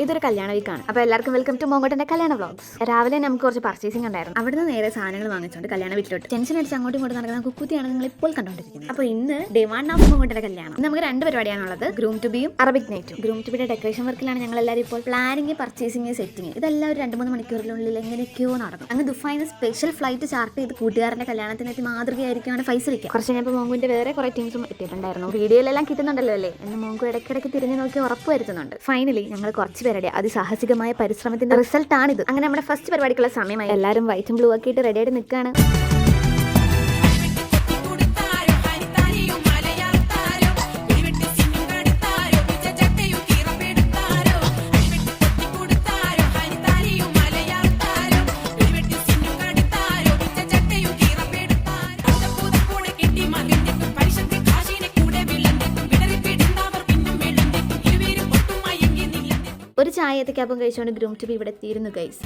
ഇതൊരു കല്യാണ വീക്കാണ്. അപ്പോൾ എല്ലാവർക്കും വെൽക്കം ടു മോങ്കോട്ടന്റെ കല്യാണ വ്ളോഗ്സ്. രാവിലെ നമുക്ക് കുറച്ച് പർച്ചേസിംഗ് ഉണ്ടായിരുന്നു. അവിടുന്ന് നേരെ സാധനങ്ങൾ വാങ്ങിച്ചുകൊണ്ട് കല്യാണ വീട്ടിലോട്ട് ടെൻഷൻ അടിച്ച് അങ്ങോട്ടും ഇങ്ങോട്ടും നടക്കുന്ന കുക്കുത്തിയാണ് നിങ്ങൾ ഇപ്പോൾ കണ്ടുകൊണ്ടിരിക്കുന്നത്. അപ്പോൾ ഇന്ന് ഡേ 1 ഓഫ് മോങ്കോട്ടന്റെ കല്യാണം. നമുക്ക് 2 പരിപാടിയാണുള്ളത്, ഗ്രൂം ടു ബിയും അറബിക് നൈറ്റും. ഗ്രൂം ടു ബിയുടെ ഡെക്കറേഷൻ വർക്കിലാണ് ഞങ്ങൾ എല്ലാവരും ഇപ്പോൾ. പ്ലാനിങ്, പർച്ചേസിംഗ്, സെറ്റിംഗ് ഇതെല്ലാം ഒരു 2-3 മണിക്കൂറിനുള്ളിൽ എങ്ങനെയൊക്കെയോ നടന്നു. അങ്ങ് ദുബായിന്ന് സ്പെഷ്യൽ ഫ്ലൈറ്റ് ചാർട്ട് ചെയ്ത് കൂട്ടുകാരന്റെ കല്യാണത്തിനെത്തി മാതൃകയായിരിക്കുമാണ് ഫൈസലിക്ക. കുറച്ച് കഴിഞ്ഞപ്പോൾ മോങ്കുവിന്റെ വേറെ കുറെ ടീംസും എത്തിയിട്ടുണ്ടായിരുന്നു. വീഡിയോയിലെല്ലാം കിട്ടുന്നുണ്ടല്ലോ അല്ലേ എന്ന് മോങ്കു ഇടയ്ക്കിടയ്ക്ക് തിരിഞ്ഞു നോക്കി ഉറപ്പ് വരുത്തുന്നുണ്ട്. ഫൈനലി ഞങ്ങൾ കുറച്ച് പേരുടെ അതിസാഹസികമായ പരിശ്രമത്തിന്റെ റിസൾട്ട് ആണിത്. അങ്ങനെ നമ്മുടെ ഫസ്റ്റ് പരിപാടിക്കുള്ള സമയമായി. എല്ലാവരും വൈറ്റും ബ്ലൂ ഒക്കെ ഇട്ട് റെഡിയായിട്ട് നിൽക്കുകയാണ്. ഒരു ചായ ഏത്തക്കാപ്പം കഴിച്ചുകൊണ്ട് ഗ്രൂം ടു ബി ഇവിടെ എത്തിയിരുന്നു ഗൈസ്.